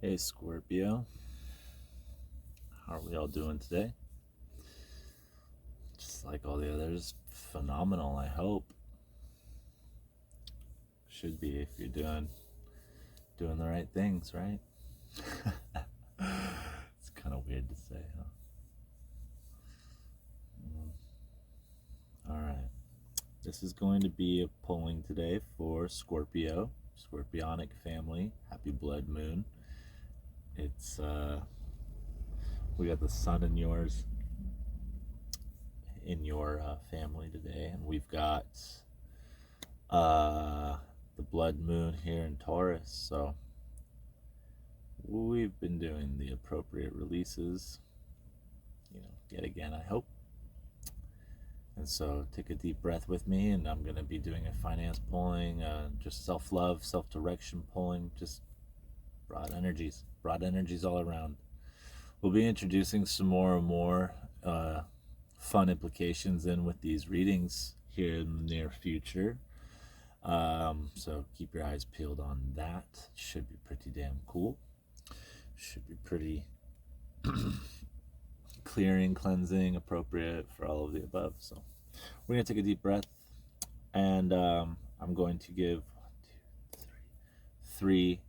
Hey Scorpio, how are we all doing today? Just like all the others, phenomenal, I hope. Should be if you're doing the right things, right? It's kind of weird to say, huh? All right. This is going to be a polling today for Scorpio, Scorpionic family. Happy blood moon. It's we got the sun in your family today, and we've got the blood moon here in Taurus. So we've been doing the appropriate releases, yet again, I hope. And so take a deep breath with me, and I'm going to be doing a finance polling, just self-love, self-direction polling, just broad energies all around. We'll be introducing some more and more fun implications in with these readings here in the near future. So keep your eyes peeled on that. Should be pretty damn cool. Should be pretty clearing, cleansing, appropriate for all of the above. So we're going to take a deep breath, and I'm going to give three.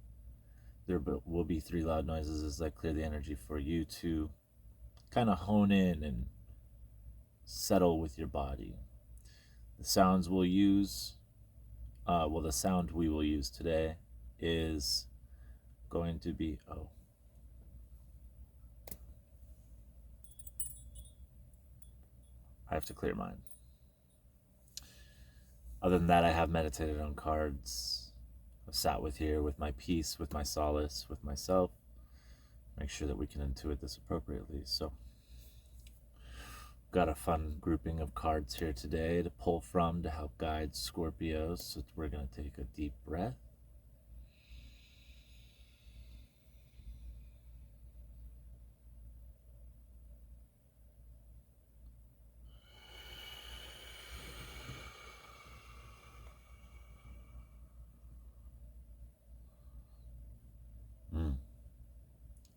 There will be three loud noises as I clear the energy for you to kind of hone in and settle with your body. The sounds we'll use, the sound we will use today is going to be, I have to clear mine. Other than that, I have meditated on cards. I've sat with here with my peace, with my solace, with myself. Make sure that we can intuit this appropriately. So, got a fun grouping of cards here today to pull from to help guide Scorpios. So we're going to take a deep breath.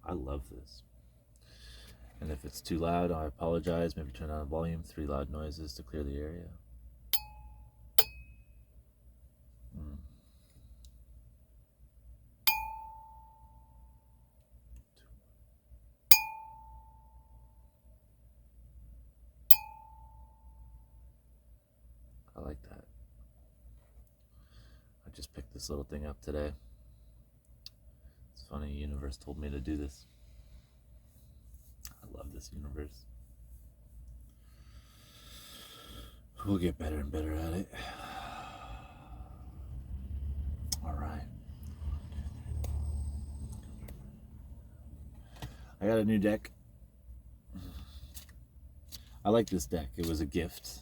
I love this. And if it's too loud, I apologize. Maybe turn down the volume. 3 loud noises to clear the area. I like that. I just picked this little thing up today. It's funny, the universe told me to do this. I love this universe. We'll get better and better at it. All right. I got a new deck. I like this deck. It was a gift.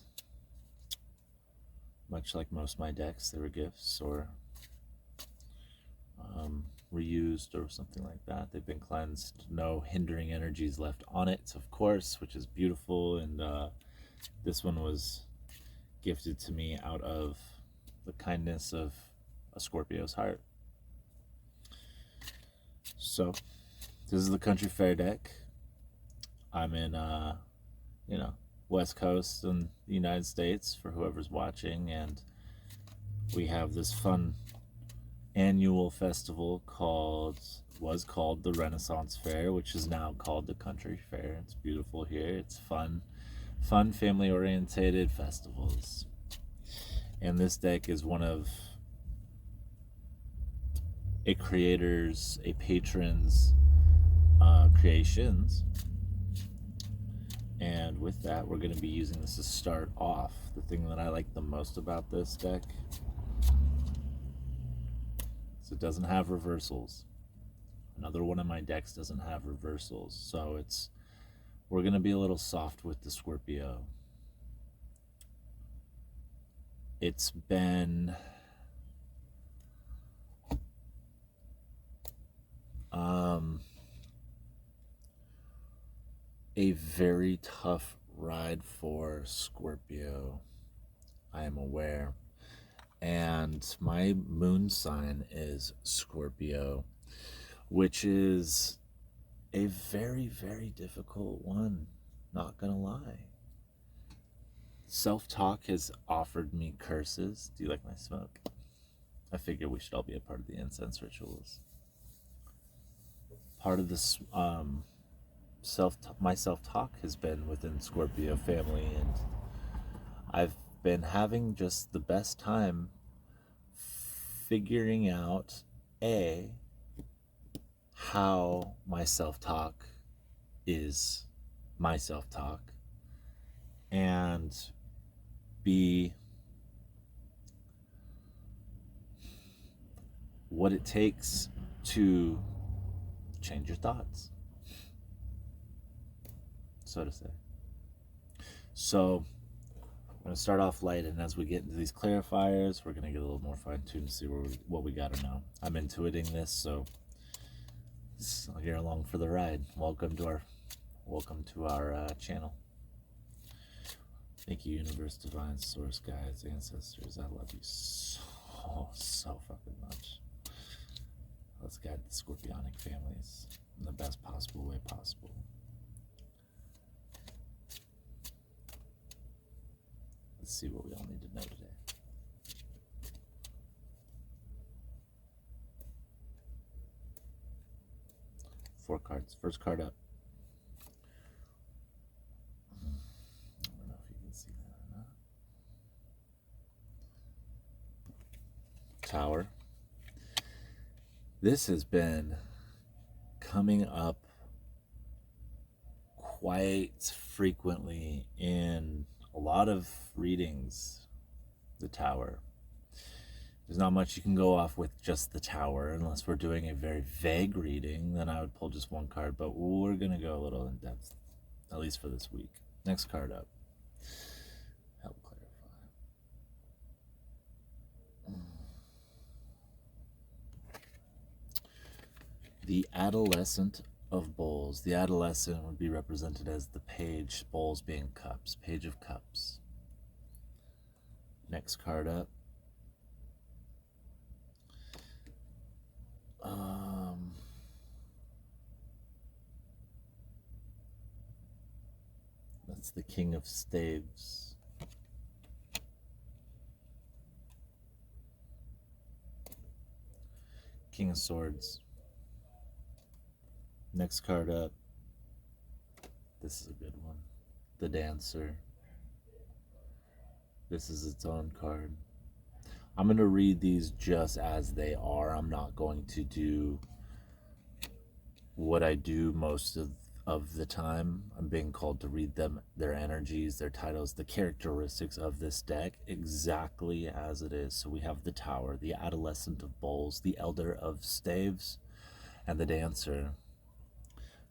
Much like most of my decks, they were gifts or reused or something like that. They've been cleansed. No hindering energies left on it, of course, which is beautiful. And this one was gifted to me out of the kindness of a Scorpio's heart. So this is the Country Fair deck. I'm in West Coast in the United States for whoever's watching, and we have this fun annual festival was called the Renaissance Fair, which is now called the Country Fair. It's beautiful here. It's fun family orientated festivals. And this deck is one of a creator's, a patron's creations. And with that, we're going to be using this to start off. The thing that I like the most about this deck is it doesn't have reversals. Another one of my decks doesn't have reversals. So we're going to be a little soft with the Scorpio. It's been a very tough ride for Scorpio, I am aware. And my moon sign is Scorpio. which is a very, very difficult one, not gonna lie. Self-talk has offered me curses. Do you like my smoke? I figure we should all be a part of the incense rituals. Part of this my self-talk has been within Scorpio family, and I've been having just the best time figuring out how my self-talk is my self-talk, and B, what it takes to change your thoughts, so to say. So I'm going to start off light, and as we get into these clarifiers, we're going to get a little more fine-tuned to see what we got to know. I'm intuiting this, so you're along for the ride. Welcome to our channel. Thank you, universe, divine, source, guides, ancestors. I love you so fucking much. Let's guide the Scorpionic families in the best possible way possible. Let's see what we all need to know today. Four cards. First card up. I don't know if you can see that or not. Tower. This has been coming up quite frequently in a lot of readings, the Tower. There's not much you can go off with just the Tower, unless we're doing a very vague reading, then I would pull just one card, but we're going to go a little in depth, at least for this week. Next card up. Help clarify. The Adolescent of Bowls. The adolescent would be represented as the page, bowls being cups, Page of Cups. Next card up. That's the King of Staves. King of Swords. Next card up. This is a good one. The Dancer. This is its own card. I'm going to read these just as they are. I'm not going to do what I do most of the time. I'm being called to read them, their energies, their titles, the characteristics of this deck exactly as it is. So we have the Tower, the Adolescent of Bowls, the Elder of Staves, and the Dancer.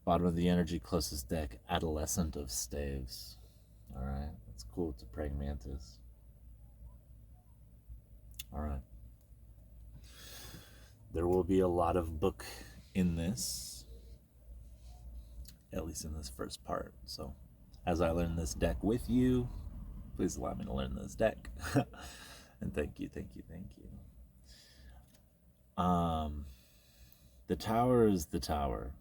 Bottom of the energy closest deck, Adolescent of Staves. Alright, that's cool. It's a praying mantis. Alright. There will be a lot of book in this, at least in this first part. So, as I learn this deck with you, please allow me to learn this deck. And thank you, thank you, thank you. The Tower is the Tower.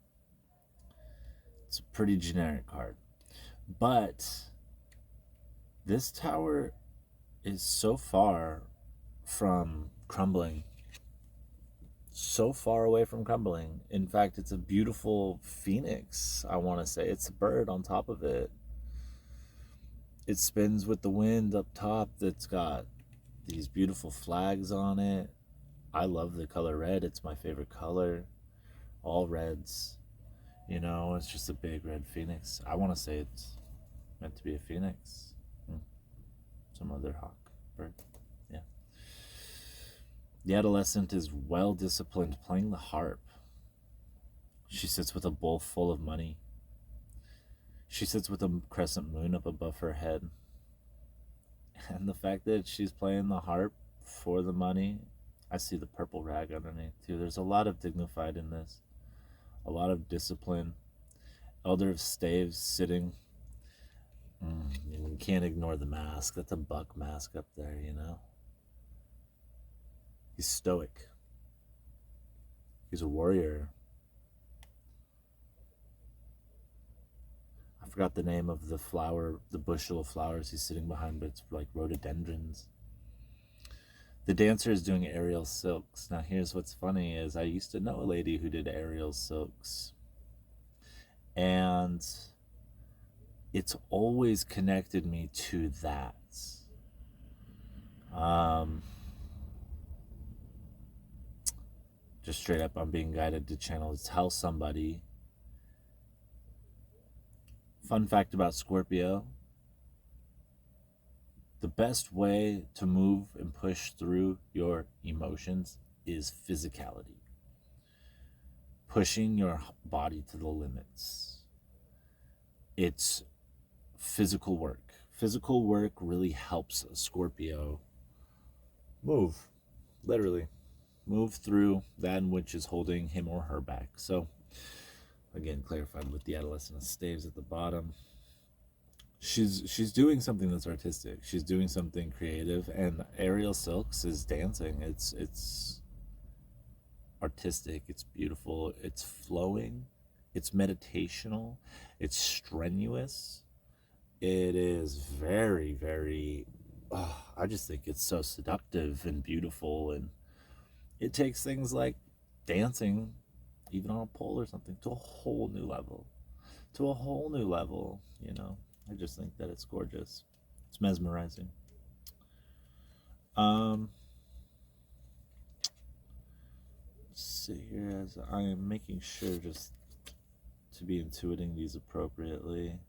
It's a pretty generic card. But this Tower is so far from crumbling. So far away from crumbling. In fact, it's a beautiful phoenix, I want to say. It's a bird on top of it. It spins with the wind up top. That's got these beautiful flags on it. I love the color red. It's my favorite color. All reds. You know, it's just a big red phoenix. I want to say it's meant to be a phoenix. Some other hawk bird. Yeah. The adolescent is well disciplined, playing the harp. She sits with a bowl full of money. She sits with a crescent moon up above her head. And the fact that she's playing the harp for the money, I see the purple rag underneath too. There's a lot of dignified in this. A lot of discipline. Elder of Staves sitting. You can't ignore the mask. That's a buck mask up there, you know. He's stoic. He's a warrior. I forgot the name of the flower, the bushel of flowers he's sitting behind, but it's like rhododendrons. The dancer is doing aerial silks. Now here's what's funny is I used to know a lady who did aerial silks, and it's always connected me to that. Just straight up, I'm being guided to channel to tell somebody. Fun fact about Scorpio: the best way to move and push through your emotions is physicality. Pushing your body to the limits. It's physical work. Physical work really helps a Scorpio move, literally move through that which is holding him or her back. So again, clarified with the adolescent staves at the bottom. She's doing something that's artistic. She's doing something creative, and aerial silks is dancing. It's artistic, it's beautiful, it's flowing, it's meditational, it's strenuous. It is very, very, I just think it's so seductive and beautiful, and it takes things like dancing, even on a pole or something, to a whole new level. You know. I just think that it's gorgeous. It's mesmerizing. Let's see here, as I am making sure just to be intuiting these appropriately.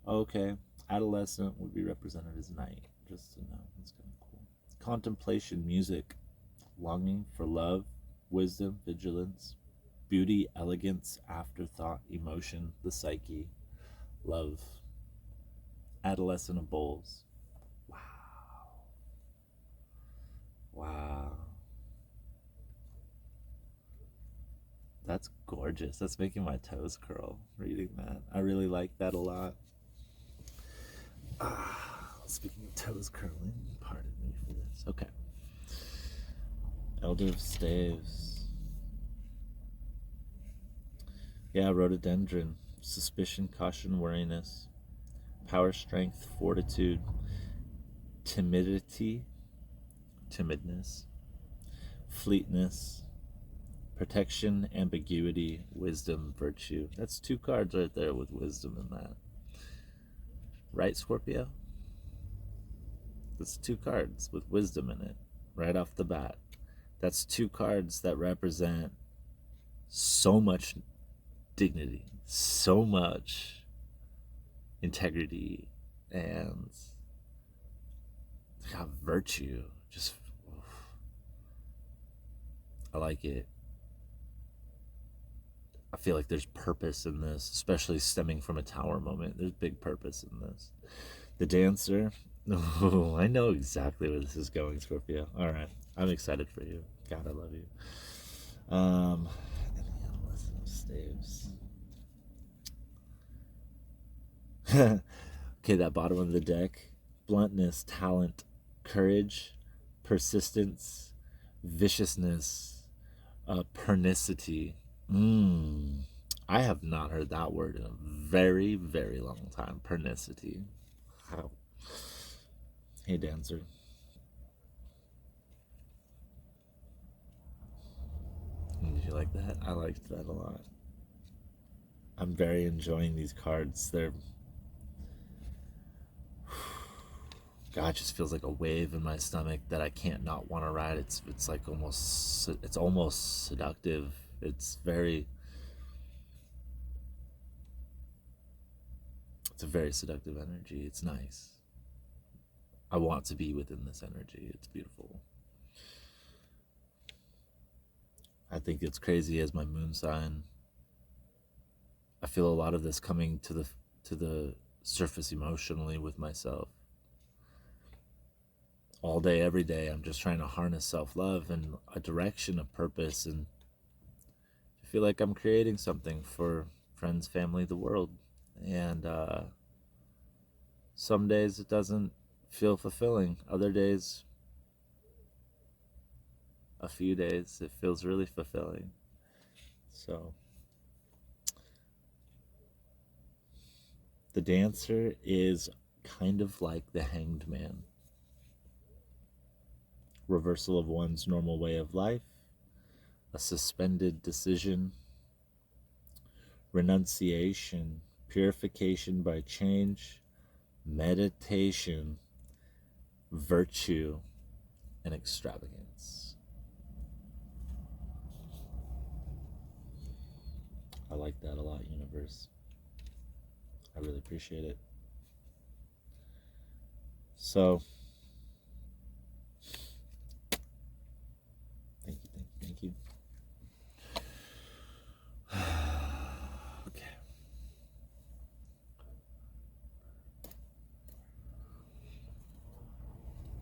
Okay, adolescent would be represented as night, just to know. That's kind of cool. Contemplation, music, longing for love, wisdom, vigilance, beauty, elegance, afterthought, emotion, the psyche, love. Adolescent of bowls. Wow. That's gorgeous. That's making my toes curl reading that. I really like that a lot. Speaking of toes curling, pardon me for this. Okay. Elder of Staves. Yeah, rhododendron. Suspicion, caution, wariness. Power, strength, fortitude. Timidity. Timidness. Fleetness. Protection, ambiguity, wisdom, virtue. That's 2 cards right there with wisdom in that. Right, Scorpio? That's 2 cards with wisdom in it, right off the bat. That's 2 cards that represent so much dignity, so much integrity, and virtue. Just, I like it. I feel like there's purpose in this, especially stemming from a tower moment. There's big purpose in this. The dancer. Oh, I know exactly where this is going, Scorpio. All right. I'm excited for you. God, I love you. And the adolescent of staves. Okay, that bottom of the deck. Bluntness, talent, courage, persistence, viciousness, pernicity. I have not heard that word in a very, very long time. Pernicity. How? Hey, dancer. Did you like that? I liked that a lot. I'm very enjoying these cards. They're... God, it just feels like a wave in my stomach that I can't not want to ride. It's like almost seductive. It's a very seductive energy. It's nice. I want to be within this energy. It's beautiful. I think it's crazy as my moon sign. I feel a lot of this coming to the surface emotionally with myself. All day, every day, I'm just trying to harness self-love and a direction, a purpose, and I feel like I'm creating something for friends, family, the world. And some days it doesn't feel fulfilling. Other days, a few days, it feels really fulfilling. So The Dancer is kind of like the Hanged Man. Reversal of one's normal way of life, a suspended decision, renunciation, purification by change, meditation, virtue, and extravagance. I like that a lot, universe. I really appreciate it. So, thank you. Okay.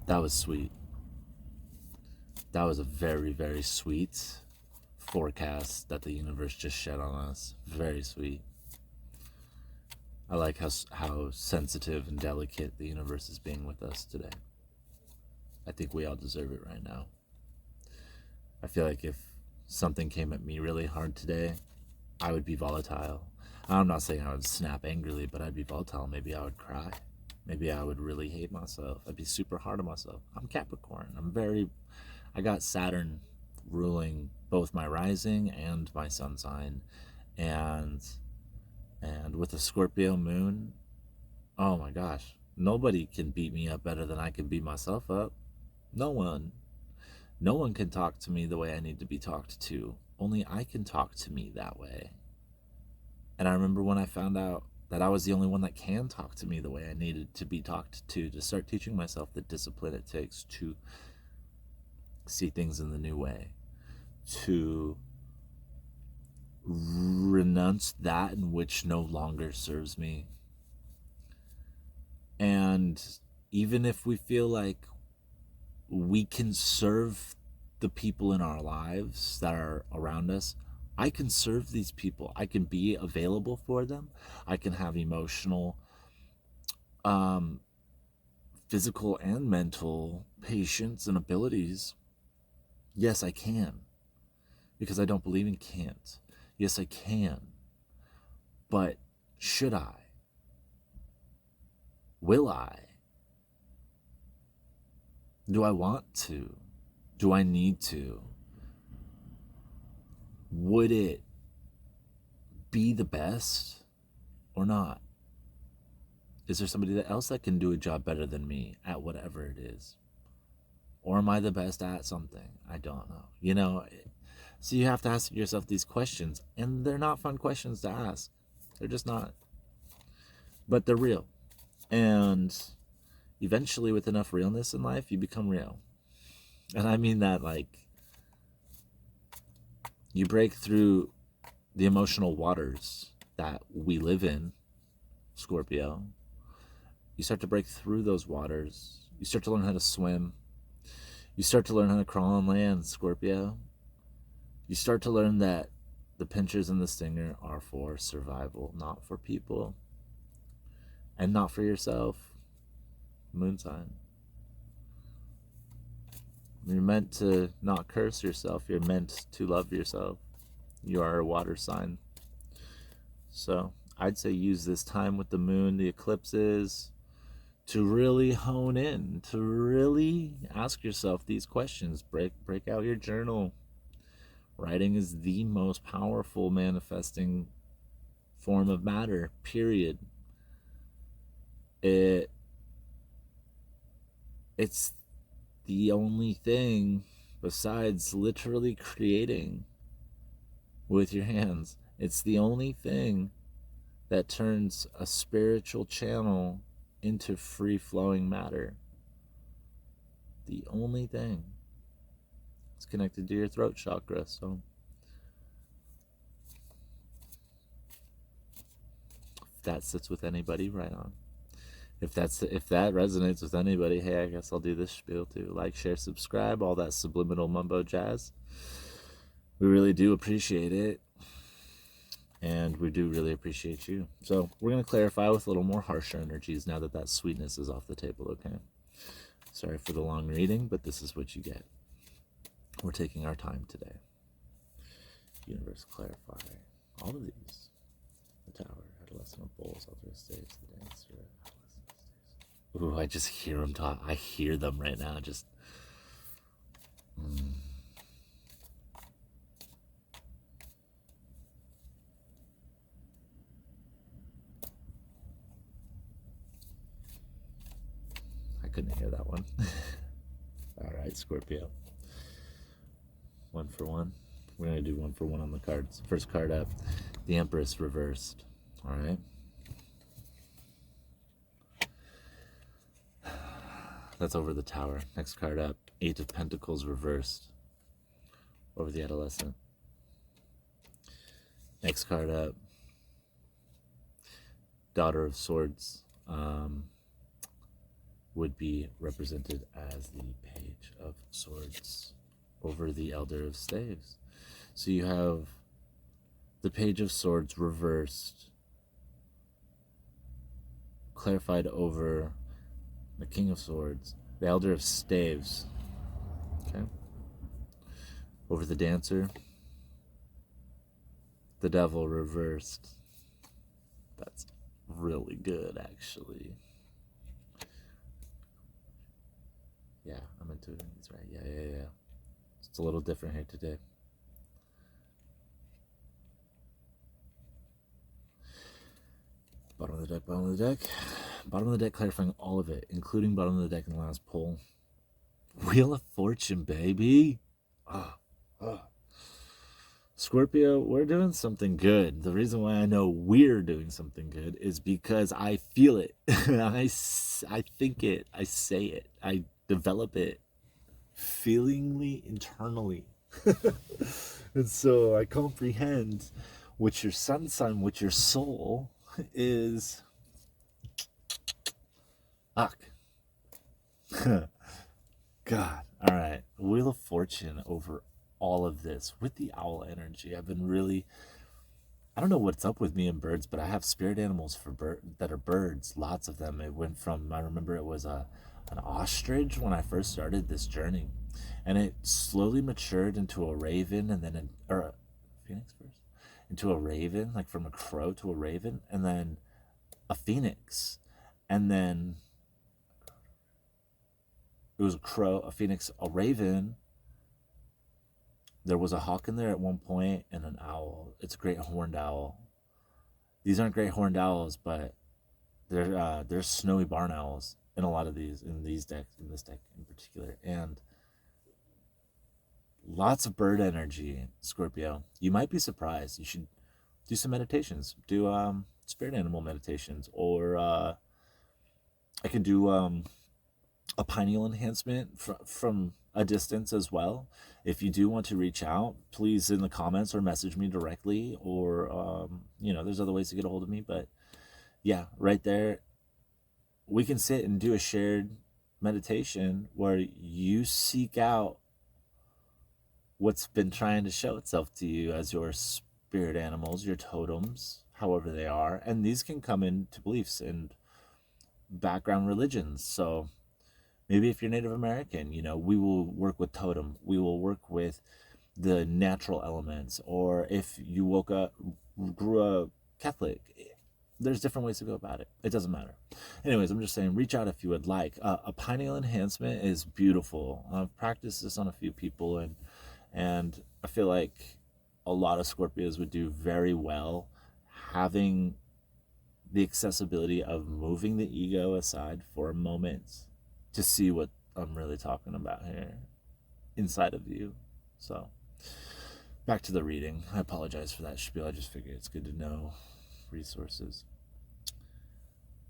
That was sweet. That was a very, very sweet forecast that the universe just shed on us. Very sweet. I like how sensitive and delicate the universe is being with us today. I think we all deserve it right now. I feel like if something came at me really hard today, I would be volatile. I'm not saying I would snap angrily, but I'd be volatile. Maybe I would cry. Maybe I would really hate myself. I'd be super hard on myself. I'm Capricorn. I got Saturn ruling both my rising and my sun sign. And with a Scorpio moon, oh my gosh, nobody can beat me up better than I can beat myself up. No one can talk to me the way I need to be talked to. Only I can talk to me that way. And I remember when I found out that I was the only one that can talk to me the way I needed to be talked to start teaching myself the discipline it takes to see things in the new way, to renounce that in which no longer serves me. And even if we feel like we can serve the people in our lives that are around us, I can serve these people. I can be available for them. I can have emotional, physical and mental patience and abilities. Yes, I can. Because I don't believe in can't. Yes, I can. But should I? Will I? Do I want to? Do I need to? Would it be the best or not? Is there somebody else that can do a job better than me at whatever it is? Or am I the best at something? I don't know. So you have to ask yourself these questions, and they're not fun questions to ask. They're just not. But they're real. And eventually, with enough realness in life, you become real. And I mean that you break through the emotional waters that we live in, Scorpio. You start to break through those waters. You start to learn how to swim. You start to learn how to crawl on land, Scorpio. You start to learn that the pinchers and the stinger are for survival, not for people. And not for yourself. Moon sign. You're meant to not curse yourself. You're meant to love yourself. You are a water sign. So I'd say use this time with the moon, the eclipses, to really hone in, to really ask yourself these questions. Break out your journal. Writing is the most powerful manifesting form of matter, period. It's the only thing besides literally creating with your hands. It's the only thing that turns a spiritual channel into free-flowing matter. The only thing. It's connected to your throat chakra, so if that sits with anybody, right on. If that resonates with anybody, hey, I guess I'll do this spiel too. Like, share, subscribe, all that subliminal mumbo jazz. We really do appreciate it. And we do really appreciate you. So we're going to clarify with a little more harsher energies now that sweetness is off the table, okay? Sorry for the long reading, but this is what you get. We're taking our time today. Universe, clarify all of these. The Tower, adolescent of bulls, elder of staves, the dancer, adolescent of staves. Ooh, I just hear them talk. I hear them right now. Just. I couldn't hear that one. All right, Scorpio. 1 for 1. We're going to do 1 for 1 on the cards. First card up, the Empress reversed. All right. That's over the Tower. Next card up, 8 of Pentacles reversed. Over the Adolescent. Next card up, Daughter of Swords. Would be represented as the Page of Swords over the Elder of Staves. So you have the Page of Swords reversed, clarified over the King of Swords, the Elder of Staves, okay, over the Dancer, the Devil reversed. That's really good, actually. Yeah, I'm intuiting these right. Yeah. It's a little different here today. Bottom of the deck, bottom of the deck. Bottom of the deck, clarifying all of it, including bottom of the deck in the last pull. Wheel of Fortune, baby. Scorpio, we're doing something good. The reason why I know we're doing something good is because I feel it. I think it. I say it. I develop it feelingly, internally. And so I comprehend what your sun sign, what your soul is. Fuck. God. All right. Wheel of Fortune over all of this with the owl energy. I've been really, I don't know what's up with me and birds, but I have spirit animals for that are birds. Lots of them. It went from, I remember it was an ostrich when I first started this journey, and it slowly matured into a raven, and then or a phoenix first, into a raven, like from a crow to a raven, and then a phoenix, and then it was a crow, a phoenix, a raven. There was a hawk in there at one point, and an owl. It's a great horned owl. These aren't great horned owls, but they're snowy barn owls in a lot of these, in these decks, in this deck in particular. And lots of bird energy, Scorpio. You might be surprised. You should do some meditations. Do spirit animal meditations, or I can do a pineal enhancement from a distance as well. If you do want to reach out, please in the comments or message me directly, or there's other ways to get a hold of me. But yeah, right there, we can sit and do a shared meditation where you seek out what's been trying to show itself to you as your spirit animals, your totems, however they are. And these can come into beliefs and background religions. So maybe if you're Native American, we will work with totem. We will work with the natural elements. Or if you grew up Catholic, there's different ways to go about it. It doesn't matter. Anyways, I'm just saying, reach out if you would like. A pineal enhancement is beautiful. I've practiced this on a few people, and I feel like a lot of Scorpios would do very well having the accessibility of moving the ego aside for a moment to see what I'm really talking about here inside of you. So back to the reading. I apologize for that spiel. I just figured it's good to know resources.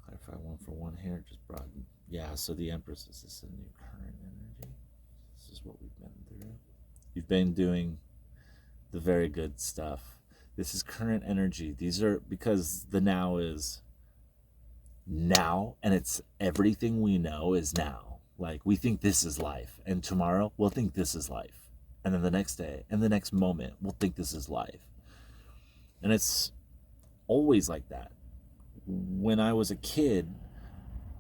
Clarify 1 for 1 here. Just broaden. Yeah, so the Empress, is this a new current energy? This is what we've been through. You've been doing the very good stuff. This is current energy. These are, because the now is now, and it's everything we know is now. Like, we think this is life, and tomorrow we'll think this is life, and then the next day and the next moment we'll think this is life. And it's always like that. When I was a kid,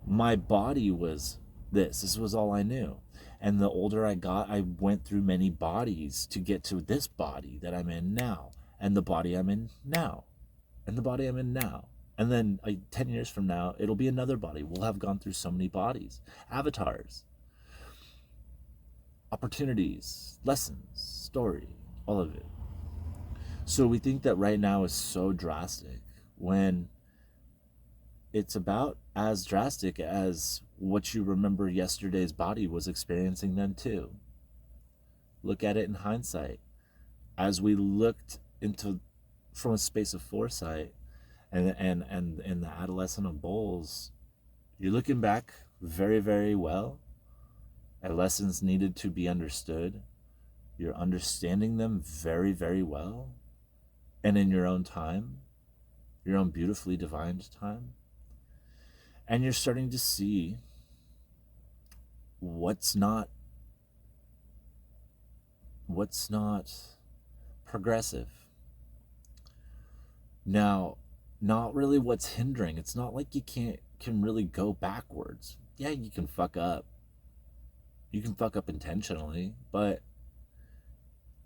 my body was this was all I knew. And the older I got, I went through many bodies to get to this body that I'm in now, and the body I'm in now, and the body I'm in now. And then 10 years from now, it'll be another body. We'll have gone through so many bodies, avatars, opportunities, lessons, story, all of it. So we think that right now is so drastic when it's about as drastic as what you remember yesterday's body was experiencing then too. Look at it in hindsight. As we looked into from a space of foresight and the adolescent of bowls, you're looking back very, very well at lessons needed to be understood. You're understanding them very, very well. And in your own time, your own beautifully divined time. And you're starting to see what's not progressive. Now, not really what's hindering. It's not like you can really go backwards. Yeah, you can fuck up. You can fuck up intentionally, but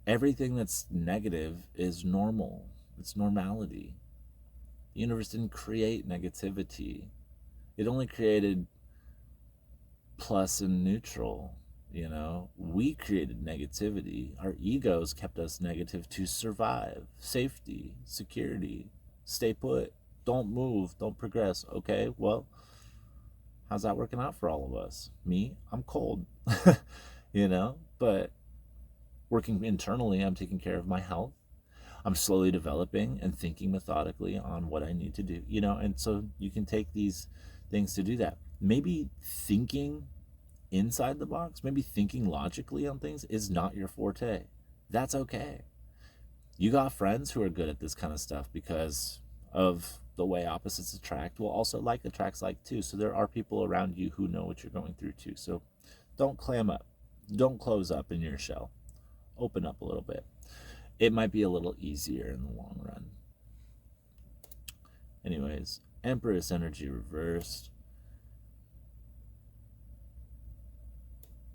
everything that's negative is normal. It's normality. The universe didn't create negativity. It only created plus and neutral. You know, we created negativity. Our egos kept us negative to survive. Safety, security, stay put, don't move, don't progress. Okay, well, how's that working out for all of us? Me, I'm cold, you know, but working internally, I'm taking care of my health. I'm slowly developing and thinking methodically on what I need to do, you know, and so you can take these things to do that. Maybe thinking inside the box, maybe thinking logically on things is not your forte. That's okay. You got friends who are good at this kind of stuff because of the way opposites attract. Well, also like attracts like too. So there are people around you who know what you're going through too. So don't clam up. Don't close up in your shell. Open up a little bit. It might be a little easier in the long run. Anyways, Empress energy reversed.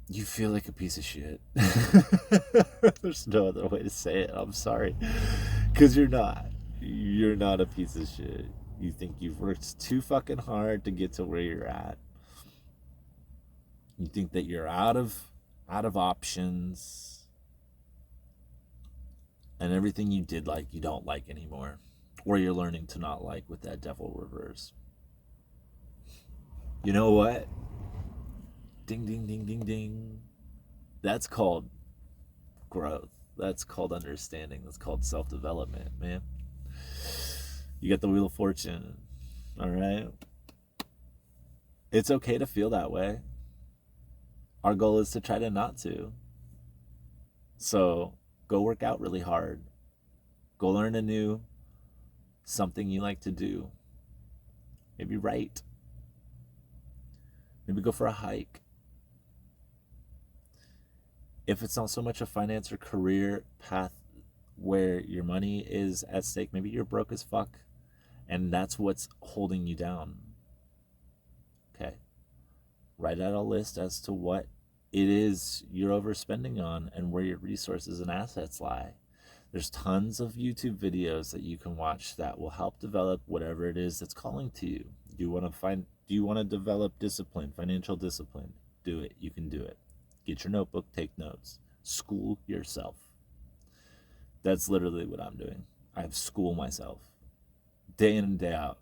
You feel like a piece of shit. There's no other way to say it. I'm sorry. Because you're not. You're not a piece of shit. You think you've worked too fucking hard to get to where you're at. You think that you're out of options. And everything you did like, you don't like anymore. Or you're learning to not like with that devil reverse. You know what? Ding, ding, ding, ding, ding. That's called growth. That's called understanding. That's called self-development, man. You got the Wheel of Fortune. All right? It's okay to feel that way. Our goal is to try to not to. So go work out really hard. Go learn a new something you like to do. Maybe write. Maybe go for a hike. If it's not so much a finance or career path where your money is at stake, maybe you're broke as fuck and that's what's holding you down. Okay. Write out a list as to what it is you're overspending on and where your resources and assets lie. There's tons of YouTube videos that you can watch that will help develop whatever it is that's calling to you. Do you want to develop discipline, financial discipline? Do it. You can do it. Get your notebook, take notes. School yourself. That's literally what I'm doing. I school myself. Day in and day out.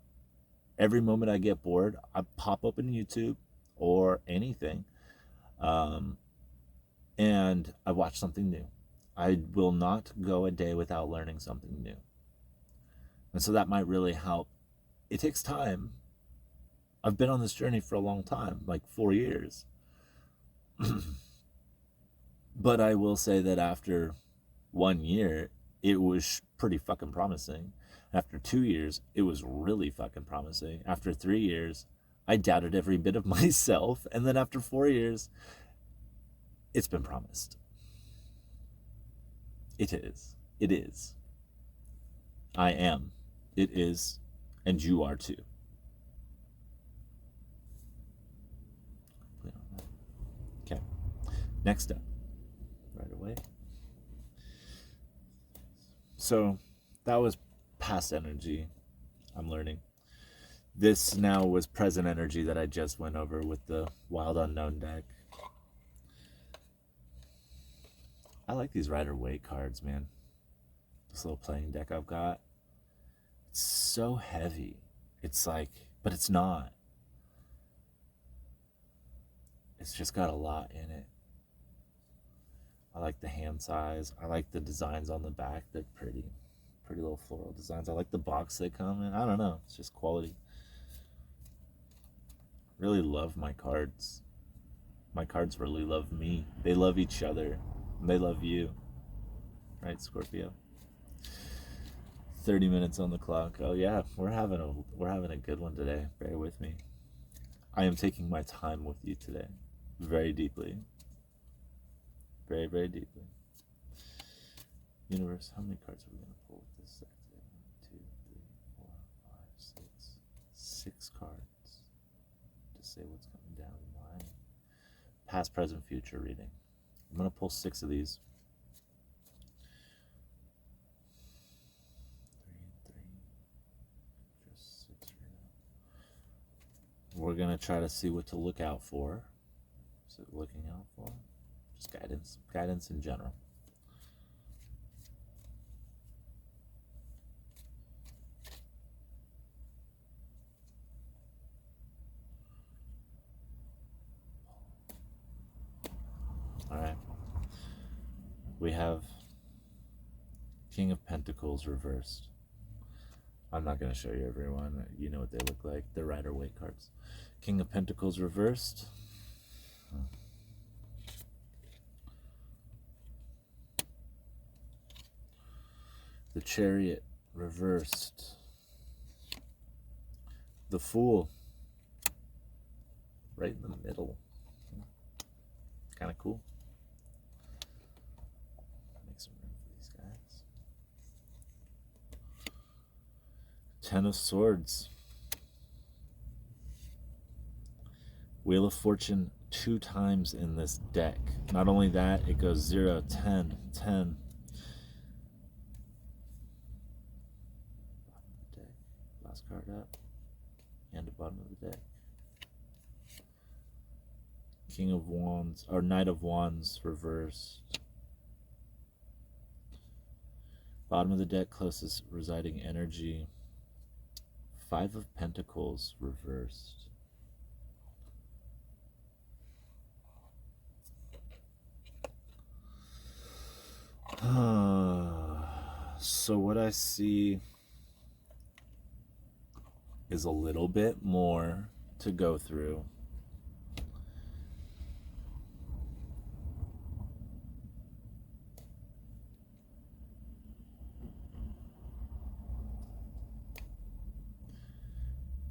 Every moment I get bored, I pop open YouTube or anything. And I watch something new. I will not go a day without learning something new. And so that might really help. It takes time. I've been on this journey for a long time, like 4 years. But I will say that after 1 year, it was pretty fucking promising. After 2 years, it was really fucking promising. After 3 years, I doubted every bit of myself. And then after 4 years, it's been promised. It is. It is. I am. It is. And you are too. Okay. Next up. Right away. So that was past energy. I'm learning. This now was present energy that I just went over with the Wild Unknown deck. I like these Rider-Waite cards, man. This little playing deck I've got. It's so heavy. It's like, but it's not. It's just got a lot in it. I like the hand size. I like the designs on the back. They're pretty. Pretty little floral designs. I like the box they come in. I don't know. It's just quality. Really love my cards. My cards really love me. They love each other. And they love you. Right, Scorpio? 30 minutes on the clock. Oh yeah, we're having a good one today. Bear with me. I am taking my time with you today. Very deeply. Very, very deeply. Universe, how many cards are we going to pull with this set today? 1, 2, 3, 4, 5, 6. 6 cards to say what's coming down the line. Past, present, future reading. I'm going to pull 6 of these. 3 and 3. Just 6 for now. We're going to try to see what to look out for. What's it looking out for? Just guidance. Guidance in general. Alright. We have King of Pentacles reversed. I'm not going to show you everyone. You know what they look like. They're Rider-Waite cards. King of Pentacles reversed. The Chariot reversed. The Fool right in the middle. Kind of cool. Make some room for these guys. 10 of Swords. Wheel of Fortune 2 times in this deck. Not only that, it goes 0, 10, 10. Bottom of the deck. Last card up. And the bottom of the deck. King of Wands, or Knight of Wands reversed. Bottom of the deck, closest residing energy. 5 of Pentacles reversed. So what I see is a little bit more to go through.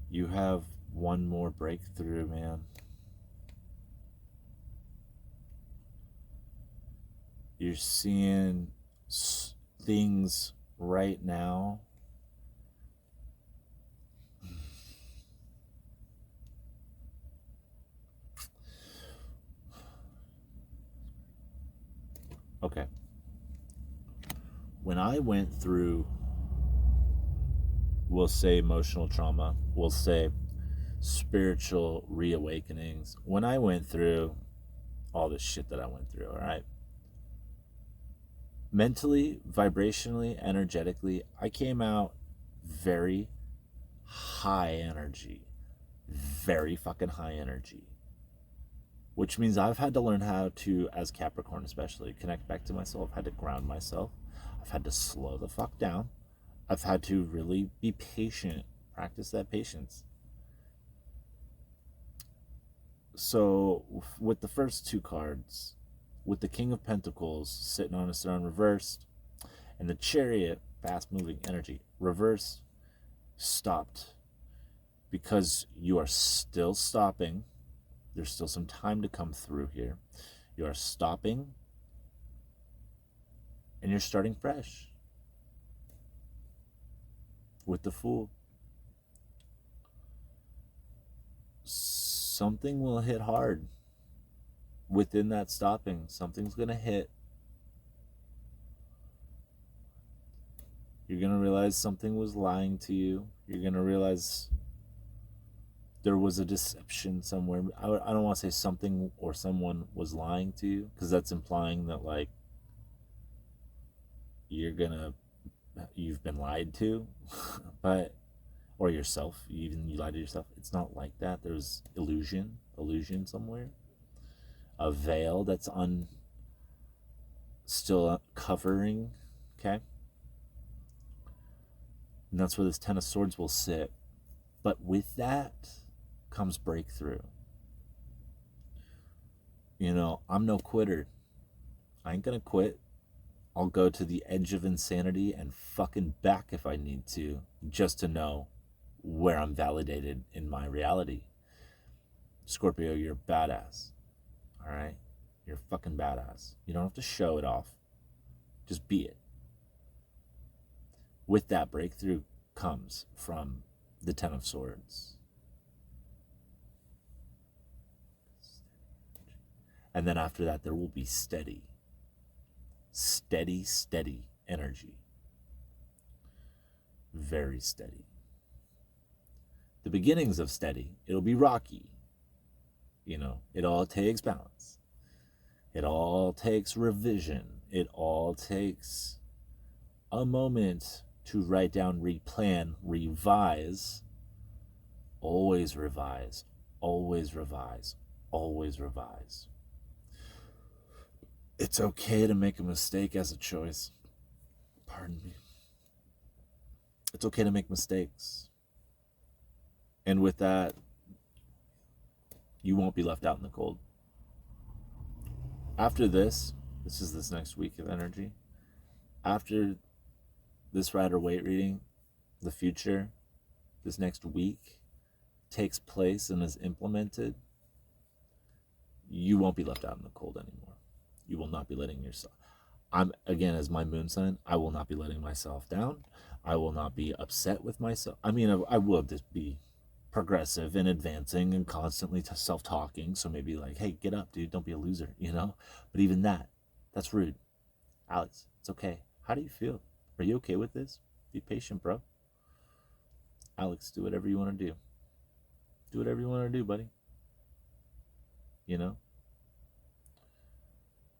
You have one more breakthrough, man. You're seeing things right now. Okay. When I went through, we'll say emotional trauma, we'll say spiritual reawakenings, when I went through all this shit that I went through, all right? Mentally, vibrationally, energetically, I came out very high energy. Very fucking high energy. Which means I've had to learn how to, as Capricorn especially, connect back to myself. I've had to ground myself. I've had to slow the fuck down. I've had to really be patient. Practice that patience. So, with the first 2 cards, with the King of Pentacles sitting on his throne reversed, and the Chariot, fast-moving energy, reversed, stopped. Because you are still stopping. There's still some time to come through here. You are stopping, and you're starting fresh. With the Fool. Something will hit hard. Within that stopping, something's going to hit. You're going to realize something was lying to you. You're going to realize there was a deception somewhere. I don't want to say something or someone was lying to you, because that's implying that like you've been lied to, but or yourself, even you lied to yourself. It's not like that. There's illusion somewhere, a veil that's still covering, okay? And that's where this Ten of Swords will sit. But with that comes breakthrough. You know, I'm no quitter. I ain't gonna quit. I'll go to the edge of insanity and fucking back if I need to, just to know where I'm validated in my reality. Scorpio, you're badass. All right? You're fucking badass. You don't have to show it off. Just be it. With that, breakthrough comes from the Ten of Swords. And then after that, there will be steady energy. Very steady. The beginnings of steady, it'll be rocky. You know, it all takes balance. It all takes revision. It all takes a moment to write down, replan, revise. Always revise. Always revise. Always revise. It's okay to make a mistake as a choice. Pardon me. It's okay to make mistakes. And with that, you won't be left out in the cold. After this is this next week of energy. After this Rider-Waite reading, the future, this next week, takes place and is implemented, you won't be left out in the cold anymore. You will not be letting yourself... again, as my moon sign, I will not be letting myself down. I will not be upset with myself. I mean, I will just be progressive and advancing and constantly self-talking. So maybe like, hey, get up, dude. Don't be a loser, you know? But even that's rude. Alex, it's okay. How do you feel? Are you okay with this? Be patient, bro. Alex, do whatever you want to do. Do whatever you want to do, buddy. You know?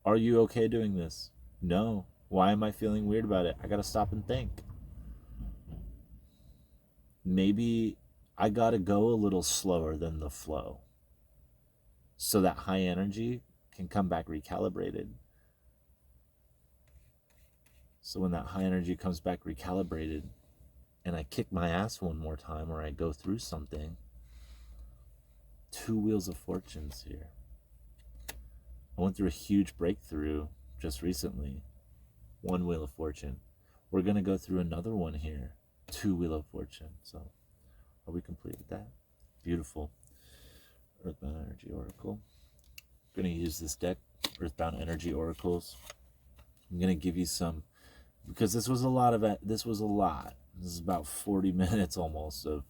Are you okay doing this? No. Why am I feeling weird about it? I gotta stop and think. Maybe I gotta go a little slower than the flow so that high energy can come back recalibrated. So when that high energy comes back recalibrated and I kick my ass one more time or I go through something, 2 wheels of fortunes here. I went through a huge breakthrough just recently. 1 wheel of fortune. We're going to go through another one here. 2 wheel of fortune. So are we complete with that? Beautiful. Earthbound Energy Oracle. I'm going to use this deck, Earthbound Energy Oracles. I'm going to give you some, because this was a lot. This is about 40 minutes almost of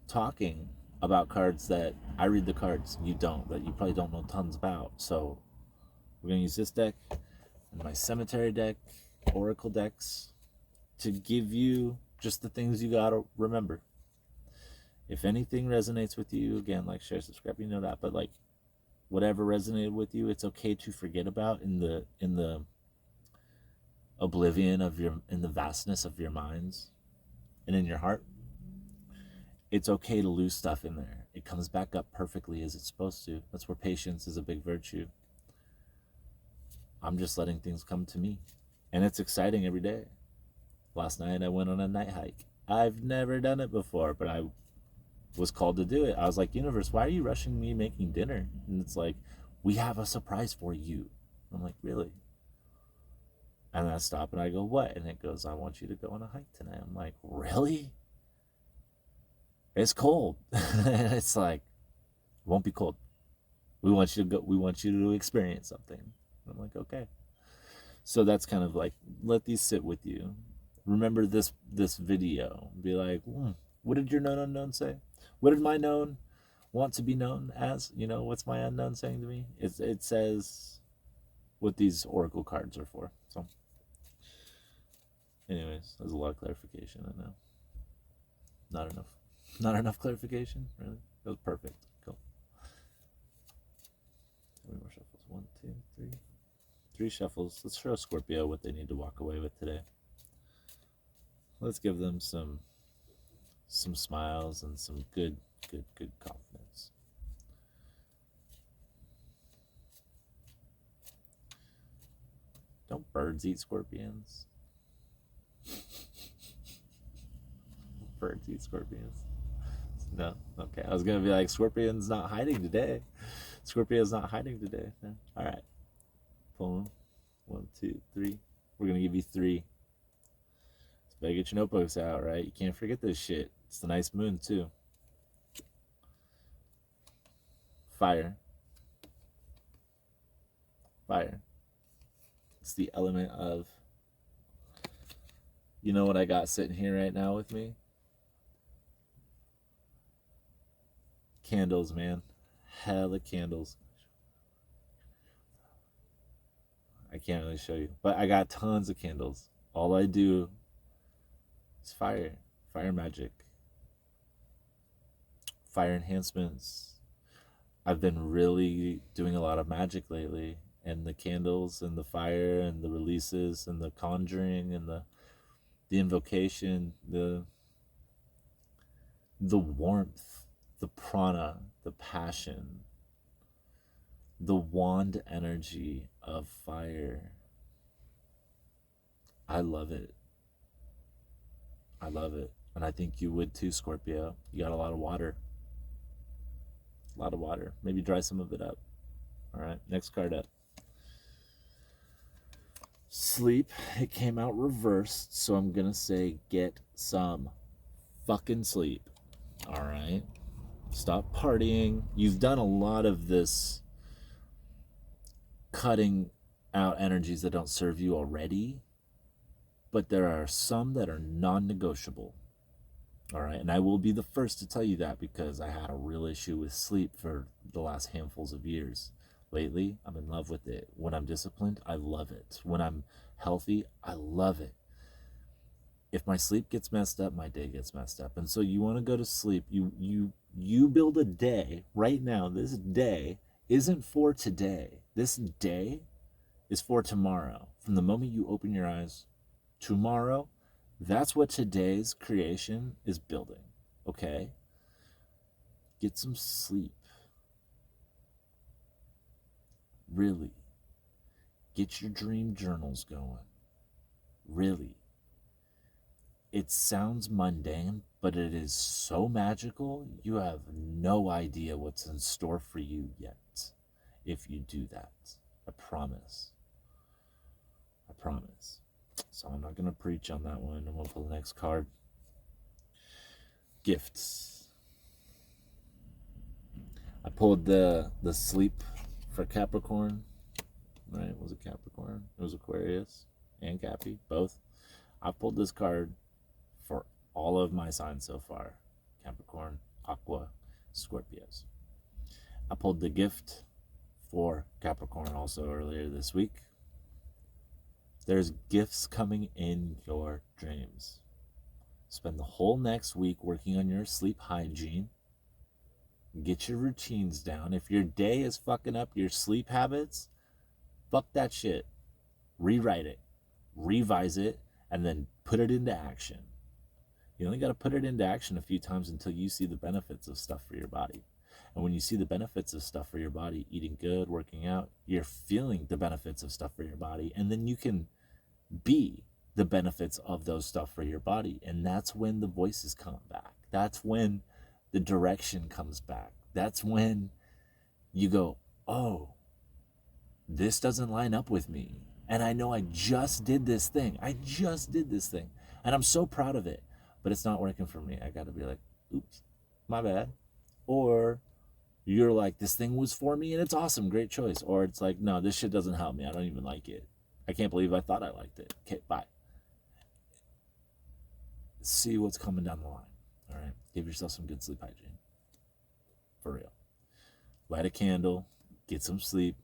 talking about cards that I read the cards, you don't, that you probably don't know tons about. So we're going to use this deck and my cemetery deck, oracle decks, to give you just the things you got to remember. If anything resonates with you, again, like, share, subscribe, you know that, but like whatever resonated with you, it's okay to forget about in the oblivion of in the vastness of your minds and in your heart. It's okay to lose stuff in there. It comes back up perfectly as it's supposed to. That's where patience is a big virtue. I'm just letting things come to me. And it's exciting every day. Last night I went on a night hike. I've never done it before, but I was called to do it. I was like, universe, why are you rushing me making dinner? And it's like, we have a surprise for you. I'm like, really? And I stop and I go, what? And it goes, I want you to go on a hike tonight. I'm like, really? It's cold. It's like, it won't be cold. We want you to go. We want you to experience something. I'm like, okay. So that's kind of like, let these sit with you. Remember this video. Be like, what did your known unknown say? What did my known want to be known as? You know, what's my unknown saying to me? It says what these oracle cards are for. So anyways, there's a lot of clarification. I know. Not enough. Not enough clarification? Really? That was perfect. Cool. How many more shuffles? 1, 2, 3. 3 shuffles. Let's show Scorpio what they need to walk away with today. Let's give them some smiles and some good confidence. Don't birds eat scorpions? Birds eat scorpions? No? Okay. I was going to be like, Scorpion's not hiding today. Scorpio's not hiding today. No. All right. Pull them. 1, 2, 3. We're going to give you 3. So better get your notebooks out, right? You can't forget this shit. It's the nice moon, too. Fire. Fire. It's the element of, you know what I got sitting here right now with me? Candles, man. Hella candles. I can't really show you, but I got tons of candles. All I do is fire magic, fire enhancements. I've been really doing a lot of magic lately, and the candles and the fire and the releases and the conjuring and the invocation, the warmth, the prana, the passion, the wand energy of fire. I love it. I love it. And I think you would too, Scorpio. You got a lot of water. A lot of water. Maybe dry some of it up. All right, next card up. Sleep. It came out reversed, so I'm going to say get some fucking sleep. All right? Stop partying. You've done a lot of this cutting out energies that don't serve you already, but there are some that are non-negotiable. All right, and I will be the first to tell you that because I had a real issue with sleep for the last handfuls of years. Lately, I'm in love with it. When I'm disciplined, I love it. When I'm healthy, I love it. If my sleep gets messed up, my day gets messed up. And so you want to go to sleep. You build a day right now. This day isn't for today. This day is for tomorrow. From the moment you open your eyes, tomorrow, that's what today's creation is building. Okay? Get some sleep. Really. Get your dream journals going. Really. It sounds mundane, but it is so magical. You have no idea what's in store for you yet if you do that. I promise. I promise. So I'm not going to preach on that one. I'm going to pull the next card. Gifts. I pulled the sleep for Capricorn. Right? Was it Capricorn? It was Aquarius and Cappy, both. I pulled this card for all of my signs so far. Capricorn, Aqua, Scorpios. I pulled the gift for Capricorn also earlier this week. There's gifts coming in your dreams. Spend the whole next week working on your sleep hygiene. Get your routines down. If your day is fucking up your sleep habits, fuck that shit. Rewrite it, revise it, and then put it into action. You only got to put it into action a few times until you see the benefits of stuff for your body. And when you see the benefits of stuff for your body, eating good, working out, you're feeling the benefits of stuff for your body. And then you can be the benefits of those stuff for your body. And that's when the voices come back. That's when the direction comes back. That's when you go, oh, this doesn't line up with me. And I know I just did this thing. And I'm so proud of it. But it's not working for me. I got to be like, oops, my bad. Or you're like, this thing was for me and it's awesome, great choice. Or it's like, no, this shit doesn't help me. I don't even like it. I can't believe I thought I liked it. Okay, bye. See what's coming down the line. All right? Give yourself some good sleep hygiene. For real. Light a candle. Get some sleep.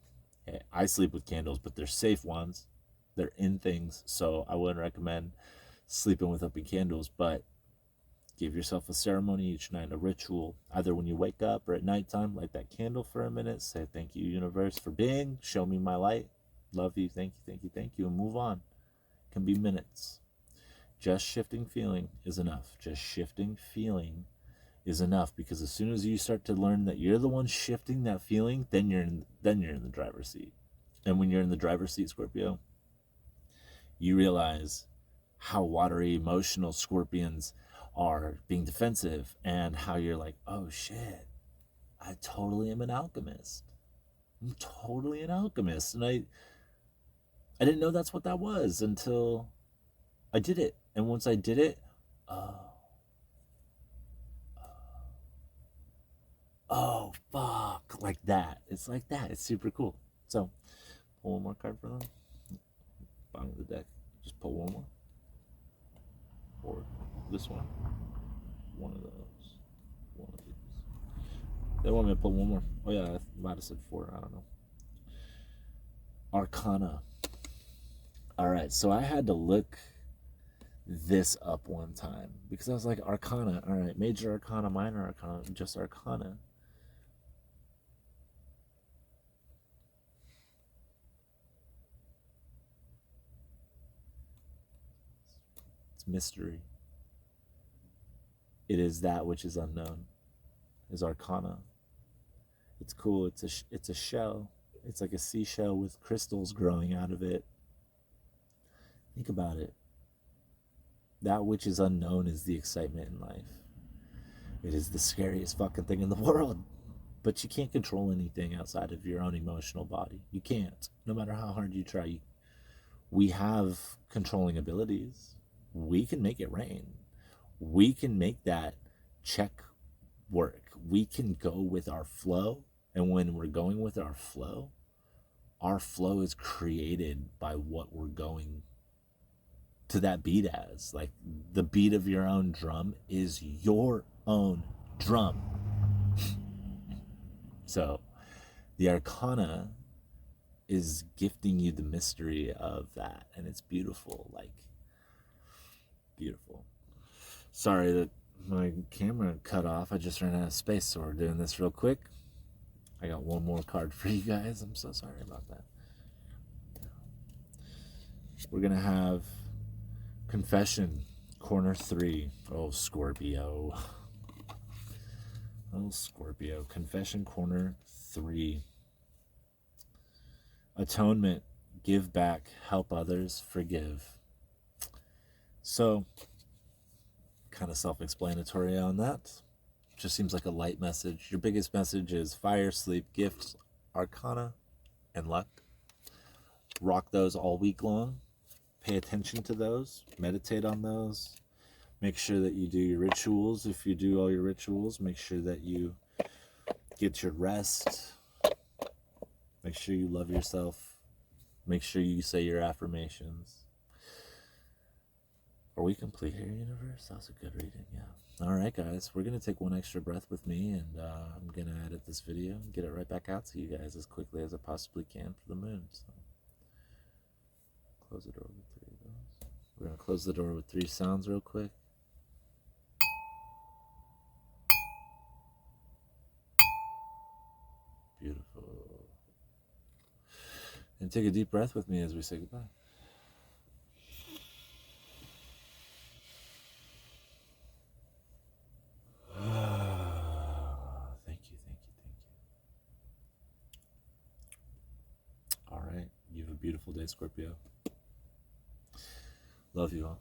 Hey, I sleep with candles, but they're safe ones. They're in things. So I wouldn't recommend sleeping with open candles, but Give yourself a ceremony each night, a ritual. Either when you wake up or at nighttime, light that candle for a minute. Say, thank you, universe, for being. Show me my light. Love you, thank you, thank you, thank you, and move on. It can be minutes. Just shifting feeling is enough. Just shifting feeling is enough, because as soon as you start to learn that you're the one shifting that feeling, then you're in the driver's seat. And when you're in the driver's seat, Scorpio, you realize how watery, emotional Scorpions are being defensive, and how you're like, oh shit, I totally am an alchemist. I'm totally an alchemist. And I didn't know that's what that was until I did it. And once I did it, oh fuck, like that. It's like that. It's super cool. So pull one more card for them. Bottom of the deck. Just pull one more. Or this one. One of those. One of these. They want me to pull one more. Oh yeah, I might have said 4. I don't know. Arcana. Alright, so I had to look this up one time, because I was like, Arcana. Alright, major arcana, minor arcana, just arcana. It's mystery. It is that which is unknown, is arcana. It's cool. It's a shell. It's like a seashell with crystals growing out of it. Think about it. That which is unknown is the excitement in life. It is the scariest fucking thing in the world. But you can't control anything outside of your own emotional body. You can't. No matter how hard you try. We have controlling abilities. We can make it rain. We can make that check work. We can go with our flow. And when we're going with our flow is created by what we're going to that beat as. Like, the beat of your own drum is your own drum. So the arcana is gifting you the mystery of that, and it's beautiful. Like, beautiful. Sorry that my camera cut off. I just ran out of space, so we're doing this real quick. I got one more card for you guys. I'm so sorry about that. We're gonna have Confession, corner 3. Oh, Scorpio. Oh, Scorpio. Confession, corner 3. Atonement, give back, help others, forgive. So, kind of self-explanatory on that. Just seems like a light message. Your biggest message is fire, sleep, gifts, arcana, and luck. Rock those all week long. Pay attention to those. Meditate on those. Make sure that you do your rituals. If you do all your rituals, make sure that you get your rest. Make sure you love yourself. Make sure you say your affirmations. Are we complete here, universe? That was a good reading, yeah. Alright, guys. We're going to take one extra breath with me, and I'm going to edit this video and get it right back out to you guys as quickly as I possibly can for the moon. So, close the door with 3 of those. We're going to close the door with 3 sounds real quick. Beautiful. And take a deep breath with me as we say goodbye. Thank you. All right. You have a beautiful day, Scorpio. Love you all.